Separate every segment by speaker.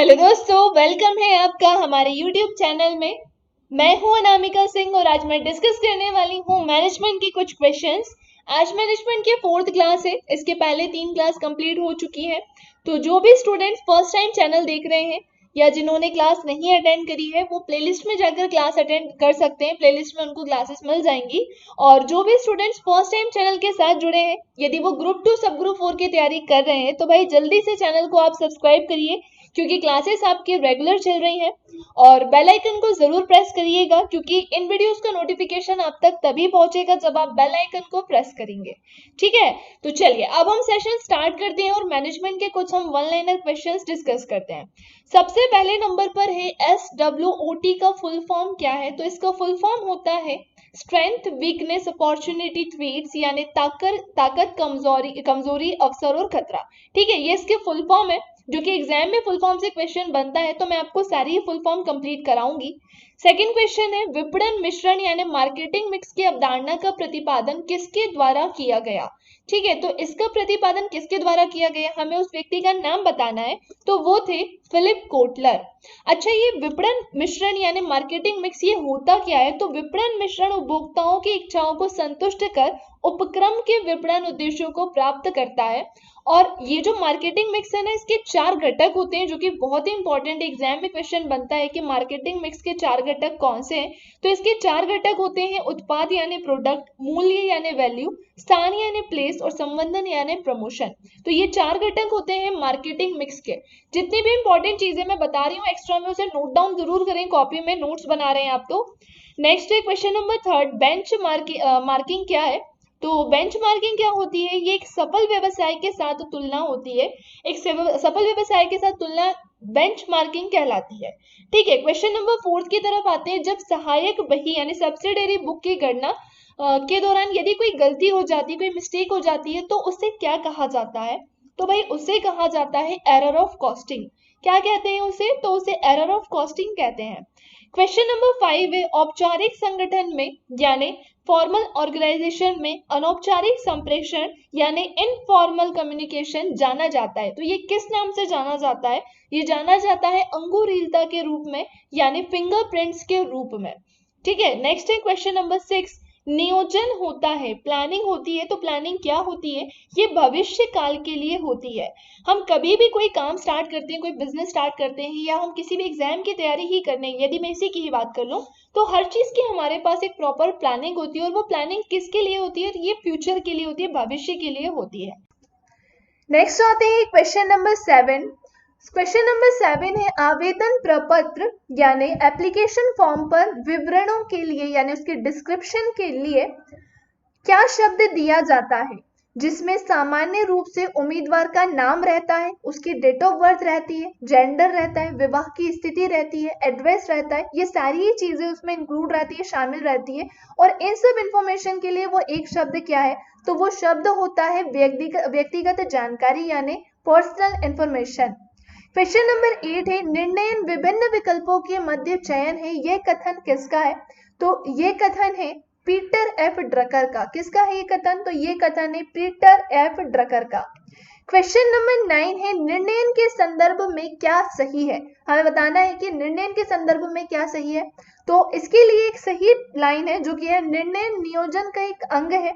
Speaker 1: Hello दोस्तों, welcome है आपका हमारे YouTube चैनल में। मैं हूं अनामिका सिंह और आज मैं डिस्कस करने वाली हूं मैनेजमेंट की कुछ क्वेश्चंस। आज मैनेजमेंट की 4th क्लास है, इसके पहले 3 क्लास कंप्लीट हो चुकी है। तो जो भी स्टूडेंट्स फर्स्ट टाइम चैनल देख रहे हैं या जिन्होंने क्लास नहीं अटेंड करी है वो प्लेलिस्ट में जाकर क्लास अटेंड कर सकते हैं। प्लेलिस्ट में उनको क्लासेस मिल जाएंगी। और जो भी स्टूडेंट्स फर्स्ट टाइम चैनल के साथ जुड़े हैं, यदि वो ग्रुप 2 सब ग्रुप 4 की तैयारी कर रहे हैं तो भाई जल्दी से चैनल को आप सब्सक्राइब करिए, क्योंकि क्लासेस आपकी रेगुलर चल रही हैं। और बेल आइकन को जरूर प्रेस करिएगा, क्योंकि इन वीडियोस का नोटिफिकेशन आप तक तभी पहुंचेगा जब आप बेल आइकन को प्रेस करेंगे। ठीक है, तो चलिए अब हम सेशन स्टार्ट करते हैं और मैनेजमेंट के कुछ हम वन लाइनर क्वेश्चंस डिस्कस करते हैं। सबसे पहले नंबर पर है SWOT का फुल फॉर्म क्या है। तो इसका फुल फॉर्म होता है स्ट्रेंथ, वीकनेस, अपॉर्चुनिटी, थ्रेट्स, यानी ताकत, कमजोरी, अवसर और खतरा। ठीक है, ये इसके फुल फॉर्म है, जो कि एग्जाम में फुल फॉर्म से क्वेश्चन बनता है, तो मैं आपको सारी फुल फॉर्म कंप्लीट कराऊंगी। सेकंड क्वेश्चन है विपणन मिश्रण यानी मार्केटिंग मिक्स की अवधारणा का प्रतिपादन किसके द्वारा किया गया। ठीक है, तो इसका प्रतिपादन किसके द्वारा किया गया, हमें उस व्यक्ति का नाम बताना है। तो वो थे फिलिप कोटलर। अच्छा, ये विपणन मिश्रण यानी मार्केटिंग मिक्स ये होता क्या है। तो विपणन मिश्रण उपभोक्ताओं की इच्छाओं को संतुष्ट कर उपक्रम के विपणन उद्देश्यों को प्राप्त करता है। और ये जो मार्केटिंग मिक्स है ना, इसके 4 घटक होते हैं, जो कि बहुत ही इंपॉर्टेंट एग्जाम में क्वेश्चन बनता है कि मार्केटिंग मिक्स के 4 घटक कौन से हैं। तो इसके 4 घटक होते हैं उत्पाद यानी प्रोडक्ट, मूल्य यानी वैल्यू, स्थान यानी प्लेस और संबंधन यानी प्रमोशन। तो ये 4 घटक होते हैं मार्केटिंग मिक्स के। जितनी भी इंपॉर्टेंट चीजें मैं बता रही हूँ एक्स्ट्रा में उसे नोट डाउन जरूर करें, कॉपी में नोट्स बना रहे हैं आप तो। नेक्स्ट है क्वेश्चन नंबर 3, बेंच मार्किंग क्या है। तो बेंचमार्किंग क्या होती है, ये एक सफल व्यवसाय के साथ तुलना होती है। एक सफल व्यवसाय के साथ तुलना बेंचमार्किंग कहलाती है। ठीक है, क्वेश्चन नंबर 4 की तरफ आते हैं। जब सहायक बही यानी सब्सिडरी बुक की गणना के दौरान यदि कोई गलती हो जाती है, कोई मिस्टेक हो जाती है, तो उसे क्या कहा जाता है। तो भाई उसे कहा जाता है एरर ऑफ कॉस्टिंग। क्या कहते हैं उसे, तो उसे एरर ऑफ कॉस्टिंग कहते हैं। क्वेश्चन नंबर 5 है औपचारिक संगठन में यानी फॉर्मल ऑर्गेनाइजेशन में अनौपचारिक संप्रेषण यानी इनफॉर्मल कम्युनिकेशन जाना जाता है। तो ये किस नाम से जाना जाता है, ये जाना जाता है अंगुरीलता के रूप में यानी फिंगरप्रिंट्स के रूप में। ठीक है, नेक्स्ट है क्वेश्चन नंबर 6, नियोजन होता है, प्लानिंग होती है। तो प्लानिंग क्या होती है, ये भविष्य काल के लिए होती है। हम कभी भी कोई काम स्टार्ट करते हैं, कोई बिजनेस स्टार्ट करते हैं, या हम किसी भी एग्जाम की तैयारी ही करने हैं, यदि मैं इसी की ही बात कर लूं, तो हर चीज की हमारे पास एक प्रॉपर प्लानिंग होती है। और वो प्लानिंग किसके लिए होती है, ये फ्यूचर के लिए होती है, भविष्य के लिए होती है। नेक्स्ट आते हैं क्वेश्चन नंबर 7। क्वेश्चन नंबर 7 है आवेदन प्रपत्र यानी एप्लीकेशन फॉर्म पर विवरणों के लिए यानी उसके डिस्क्रिप्शन के लिए क्या शब्द दिया जाता है, जिसमें सामान्य रूप से उम्मीदवार का नाम रहता है, उसकी डेट ऑफ बर्थ रहती है, जेंडर रहता है, विवाह की स्थिति रहती है, एड्रेस रहता है। ये सारी चीजें उसमें इंक्लूड रहती है, शामिल रहती है। और इन सब इंफॉर्मेशन के लिए वो एक शब्द क्या है, तो वो शब्द होता है व्यक्तिगत जानकारी यानी पर्सनल इंफॉर्मेशन। क्वेश्चन नंबर 8 है निर्णयन विभिन्न विकल्पों के मध्य चयन है, ये कथन किसका है। तो ये कथन है पीटर एफ ड्रकर का। किसका है ये कथन, तो ये कथन है पीटर एफ ड्रकर का। क्वेश्चन नंबर 9 है निर्णयन के संदर्भ में क्या सही है। हमें बताना है कि निर्णयन के संदर्भ में क्या सही है। तो इसके लिए एक सही लाइन है जो कि है निर्णयन नियोजन का एक अंग है।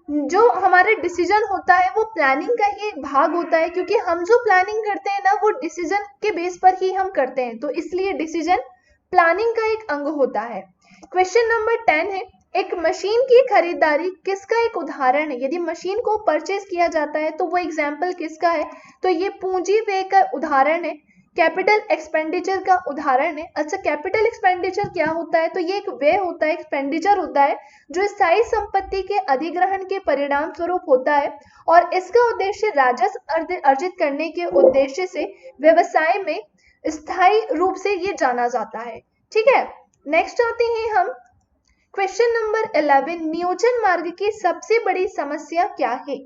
Speaker 1: जो हमारे डिसीजन होता है वो प्लानिंग का ही एक भाग होता है, क्योंकि हम जो प्लानिंग करते हैं ना वो डिसीजन के बेस पर ही हम करते हैं, तो इसलिए डिसीजन प्लानिंग का एक अंग होता है। क्वेश्चन नंबर 10 है एक मशीन की खरीदारी किसका एक उदाहरण है। यदि मशीन को परचेज किया जाता है तो वो एग्जाम्पल किसका है, तो ये पूंजी व्यय का उदाहरण है, कैपिटल एक्सपेंडिचर का उदाहरण है। अच्छा, कैपिटल एक्सपेंडिचर क्या होता है, तो ये एक व्यय होता है, एक्सपेंडिचर होता है जो स्थायी संपत्ति के अधिग्रहण के परिणाम स्वरूप होता है, और इसका उद्देश्य राजस्व अर्जित करने के उद्देश्य से व्यवसाय में स्थायी रूप से ये जाना जाता है। ठीक है, नेक्स्ट आते हैं हम क्वेश्चन नंबर 11, नियोजन मार्ग की सबसे बड़ी समस्या क्या है।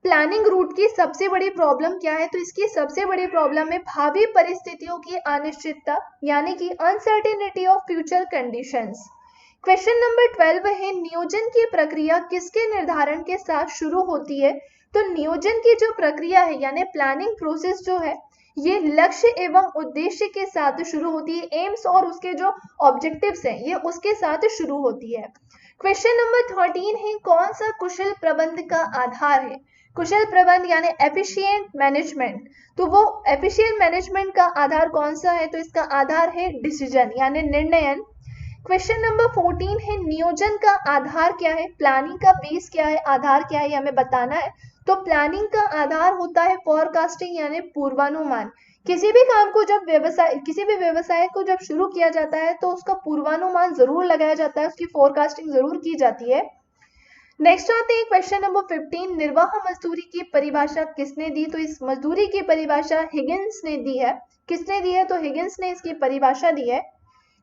Speaker 1: प्लानिंग रूट की सबसे बड़ी प्रॉब्लम क्या है, तो इसकी सबसे बड़ी प्रॉब्लम है भावी परिस्थितियों की अनिश्चितता यानी कि uncertainty of future conditions. Question number 12 है नियोजन की प्रक्रिया किसके निर्धारण के साथ शुरू होती है। तो नियोजन की जो प्रक्रिया है यानी प्लानिंग प्रोसेस जो है ये लक्ष्य एवं उद्देश्य के साथ शुरू होती है। एम्स और उसके जो ऑब्जेक्टिव्स हैं ये उसके साथ शुरू होती है। क्वेश्चन नंबर 13 है, कौन सा कुशल प्रबंध का आधार है? कुशल प्रबंध यानी एफिशिएंट मैनेजमेंट। तो वो एफिशिएंट मैनेजमेंट का आधार कौन सा है? तो इसका आधार है डिसीजन यानी निर्णयन। क्वेश्चन नंबर 14 है, नियोजन का आधार क्या है? प्लानिंग का बेस क्या है, आधार क्या है, हमें बताना है। तो प्लानिंग का आधार होता है फोरकास्टिंग यानी पूर्वानुमान। किसी भी काम को जब किसी भी व्यवसाय को जब शुरू किया जाता है तो उसका पूर्वानुमान जरूर लगाया जाता है, उसकी फोरकास्टिंग जरूर की जाती है। नेक्स्ट आते हैं क्वेश्चन नंबर 15, निर्वाह मजदूरी की परिभाषा किसने दी? तो इस मजदूरी की परिभाषा हिगिंस ने दी है। किसने दी है? तो हिगिंस ने इसकी परिभाषा दी है।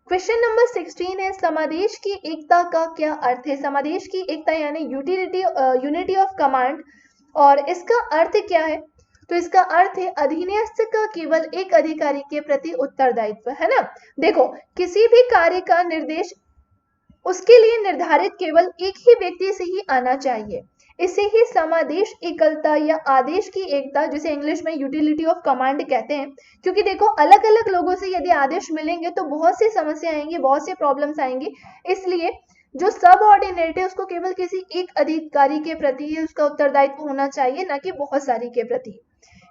Speaker 1: क्वेश्चन नंबर 16 है, समादेश की एकता का क्या अर्थ है? समादेश की एकता यानी यूनिटी ऑफ कमांड, और इसका अर्थ क्या है? तो इसका अर्थ है अधीनस्थ का केवल एक अधिकारी के प्रति उत्तरदायित्व, है ना। देखो, किसी भी कार्य का निर्देश उसके लिए निर्धारित केवल एक ही व्यक्ति से ही आना चाहिए। इसे ही समादेश एकलता या आदेश की एकता, जिसे इंग्लिश में यूटिलिटी ऑफ कमांड कहते हैं। क्योंकि देखो, अलग अलग लोगों से यदि आदेश मिलेंगे तो बहुत सी समस्या आएंगी, बहुत सी प्रॉब्लम्स आएंगी। इसलिए जो सब ऑर्डिनेट है उसको केवल किसी एक अधिकारी के प्रति ही उसका उत्तरदायित्व होना चाहिए, न कि बहुत सारी के प्रति।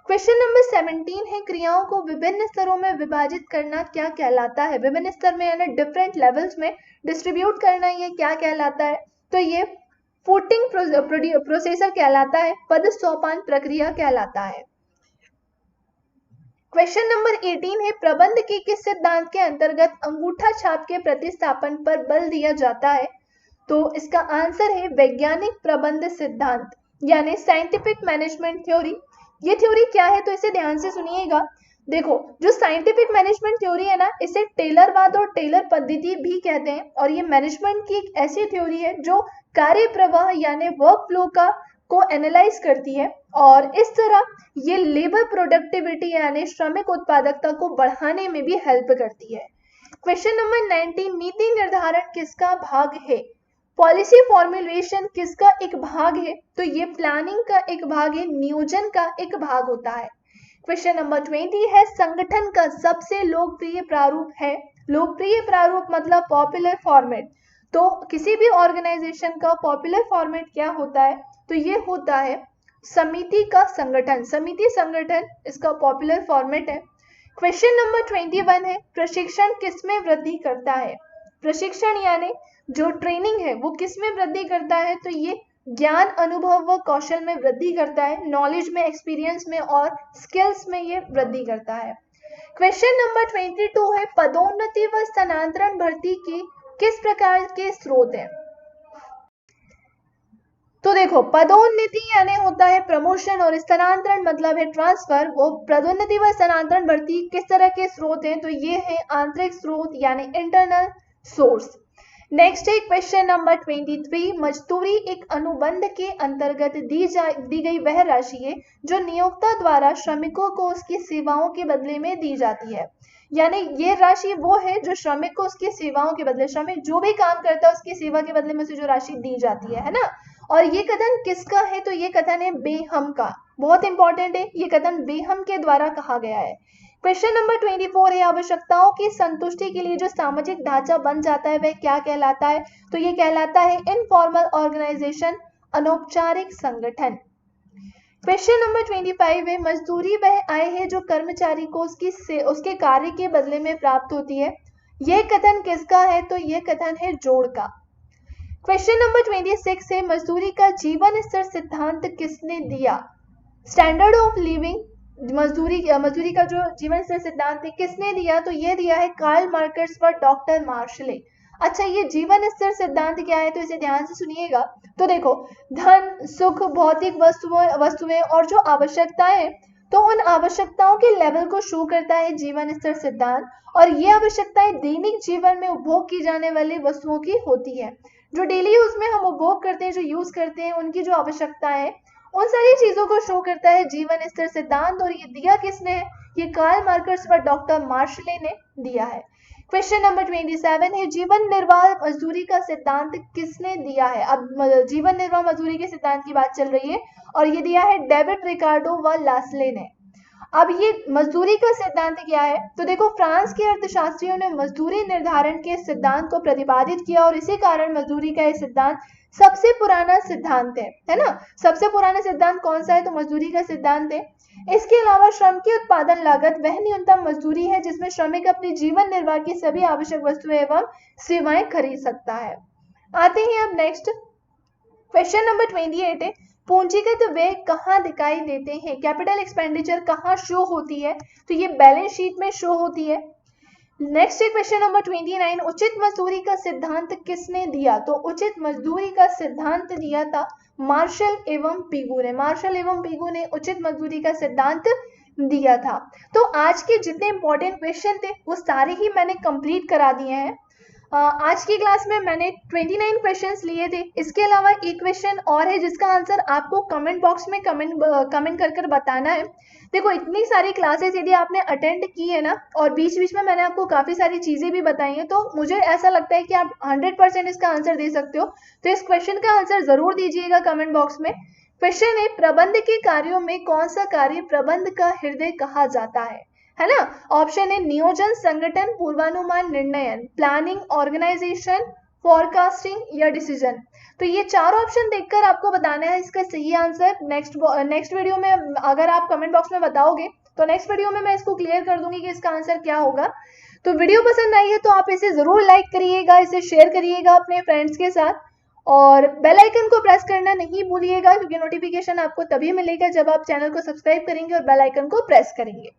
Speaker 1: क्वेश्चन नंबर 17 है, क्रियाओं को विभिन्न स्तरों में विभाजित करना क्या कहलाता है? विभिन्न स्तर में यानी डिफरेंट लेवल्स में डिस्ट्रीब्यूट करना ये क्या कहलाता है? तो ये फूटिंग प्रोसेसर कहलाता है, पद सोपान प्रक्रिया कहलाता है। क्वेश्चन नंबर 18 है, प्रबंध के किस सिद्धांत के अंतर्गत अंगूठा छाप के प्रतिस्थापन पर बल दिया जाता है? तो इसका आंसर है वैज्ञानिक प्रबंध सिद्धांत यानी साइंटिफिक मैनेजमेंट थ्योरी। ये थ्योरी क्या है? तो इसे ध्यान से सुनिएगा। देखो, जो साइंटिफिक मैनेजमेंट थ्योरी है ना, इसे टेलरवाद और टेलर पद्धति भी कहते हैं। और ये मैनेजमेंट की एक ऐसी थ्योरी है जो कार्य प्रवाह यानी वर्क फ्लो को एनालाइज करती है, और इस तरह ये लेबर प्रोडक्टिविटी यानी श्रमिक उत्पादकता को बढ़ाने में भी हेल्प करती है। क्वेश्चन नंबर 19, नीति निर्धारण किसका भाग है? पॉलिसी फॉर्मुलेशन किसका एक भाग है? तो ये प्लानिंग का एक भाग है, नियोजन का एक भाग होता है। क्वेश्चन नंबर 20 है, संगठन का सबसे लोकप्रिय प्रारूप है? लोकप्रिय प्रारूप मतलब पॉपुलर फॉर्मेट। तो किसी भी ऑर्गेनाइजेशन का पॉपुलर फॉर्मेट क्या होता है? तो ये होता है समिति का संगठन। समिति संगठन इसका पॉपुलर फॉर्मेट है। क्वेश्चन नंबर 21 है, प्रशिक्षण किसमें वृद्धि करता है? प्रशिक्षण यानी जो ट्रेनिंग है वो किसमें वृद्धि करता है? तो ये ज्ञान, अनुभव व कौशल में वृद्धि करता है, नॉलेज में, एक्सपीरियंस में और स्किल्स में ये वृद्धि करता है। क्वेश्चन नंबर 22 है, पदोन्नति व स्थानांतरण भर्ती के किस प्रकार के स्रोत हैं? तो देखो, पदोन्नति यानी होता है प्रमोशन और स्थानांतरण मतलब है ट्रांसफर। वो पदोन्नति व स्थानांतरण भर्ती किस तरह के स्रोत हैं? तो ये है आंतरिक स्रोत यानी इंटरनल सोर्स। नेक्स्ट है क्वेश्चन नंबर 23, मजदूरी एक अनुबंध के अंतर्गत दी गई वह राशि है जो नियोक्ता द्वारा श्रमिकों को उसकी सेवाओं के बदले में दी जाती है। यानी ये राशि वो है जो श्रमिक को उसकी सेवाओं के बदले, श्रमिक जो भी काम करता है उसकी सेवा के बदले में से जो राशि दी जाती है ना। और ये कथन किसका है? तो ये कथन है बेहम का। बहुत इंपॉर्टेंट है, ये कथन बेहम के द्वारा कहा गया है। क्वेश्चन नंबर 24 है, आवश्यकताओं की संतुष्टि के लिए जो सामाजिक ढांचा बन जाता है वह क्या कहलाता है? तो ये कहलाता है इनफॉर्मल ऑर्गेनाइजेशन, अनौपचारिक संगठन। क्वेश्चन नंबर 25 है, मजदूरी वह आय है जो कर्मचारी को उसके कार्य के बदले में प्राप्त होती है। यह कथन किसका है? तो यह कथन है जोड़ का। क्वेश्चन नंबर 26 है, मजदूरी का जीवन स्तर सिद्धांत किसने दिया? स्टैंडर्ड ऑफ लिविंग, मजदूरी का जो जीवन स्तर सिद्धांत है किसने दिया? तो ये दिया है कार्ल मार्क्स व डॉक्टर मार्शले। अच्छा, ये जीवन स्तर सिद्धांत क्या है? तो इसे ध्यान से सुनिएगा। तो देखो, धन, सुख, भौतिक वस्तुएं और जो आवश्यकताएं हैं, तो उन आवश्यकताओं के लेवल को शो करता है जीवन स्तर सिद्धांत। और ये आवश्यकताएं दैनिक जीवन में उपभोग की जाने वाली वस्तुओं की होती है। जो डेली यूज में हम उपभोग करते हैं, जो यूज करते हैं, उनकी जो आवश्यकताएं हैं, उन सारी चीजों को शो करता है जीवन स्तर सिद्धांत। और ये दिया किसने है? ये कार्ल मार्क्स व डॉक्टर मार्शले ने दिया है। क्वेश्चन नंबर 27 है, जीवन निर्वाह मजदूरी का सिद्धांत किसने दिया है? अब जीवन निर्वाह मजदूरी के सिद्धांत की बात चल रही है और ये दिया है डेविड रिकार्डो व लास्ले ने। अब ये मजदूरी का सिद्धांत क्या है, तो देखो फ्रांस के अर्थशास्त्रियों ने मजदूरी निर्धारण के सिद्धांत को प्रतिपादित किया और इसी कारण मजदूरी का ये सिद्धांत सबसे पुराना सिद्धांत है ना। सबसे पुराना सिद्धांत कौन सा है, तो मजदूरी का सिद्धांत है। इसके अलावा श्रम की उत्पादन लागत वह न्यूनतम मजदूरी है जिसमें श्रमिक अपनी जीवन निर्वाह की सभी आवश्यक वस्तुएं एवं सेवाएं खरीद सकता है। आते हैं अब नेक्स्ट क्वेश्चन नंबर 28 है, पूंजीगत व्यय कहाँ दिखाई देते हैं, कैपिटल एक्सपेंडिचर कहाँ शो होती है, तो ये बैलेंस शीट में शो होती है। नेक्स्ट है क्वेश्चन नंबर 29, उचित मजदूरी का सिद्धांत किसने दिया, तो उचित मजदूरी का सिद्धांत दिया था मार्शल एवं पीगू ने। मार्शल एवं पीगू ने उचित मजदूरी का सिद्धांत दिया था। तो आज के जितने इंपॉर्टेंट क्वेश्चन थे वो सारे ही मैंने कंप्लीट करा दिए हैं। आज की क्लास में मैंने 29 क्वेश्चंस लिए थे। इसके अलावा एक क्वेश्चन और है जिसका आंसर आपको कमेंट बॉक्स में कमेंट कर बताना है। देखो इतनी सारी क्लासेस यदि आपने अटेंड की है ना, और बीच बीच में मैंने आपको काफ़ी सारी चीज़ें भी बताई हैं, तो मुझे ऐसा लगता है कि आप 100% इसका आंसर दे सकते हो। तो इस क्वेश्चन का आंसर ज़रूर दीजिएगा कमेंट बॉक्स में। क्वेश्चन है, प्रबंध के कार्यों में कौन सा कार्य प्रबंध का हृदय कहा जाता है ना। ऑप्शन है नियोजन, संगठन, पूर्वानुमान, निर्णयन, प्लानिंग, ऑर्गेनाइजेशन, फोरकास्टिंग या डिसीजन। तो ये चार ऑप्शन देखकर आपको बताना है इसका सही आंसर। नेक्स्ट वीडियो में अगर आप कमेंट बॉक्स में बताओगे तो नेक्स्ट वीडियो में मैं इसको क्लियर कर दूंगी कि इसका आंसर क्या होगा। तो वीडियो पसंद आई है तो आप इसे जरूर लाइक करिएगा, इसे शेयर करिएगा अपने फ्रेंड्स के साथ, और बेल आइकन को प्रेस करना नहीं भूलिएगा क्योंकि नोटिफिकेशन आपको तभी मिलेगा जब आप चैनल को सब्सक्राइब करेंगे और बेल आइकन को प्रेस करेंगे।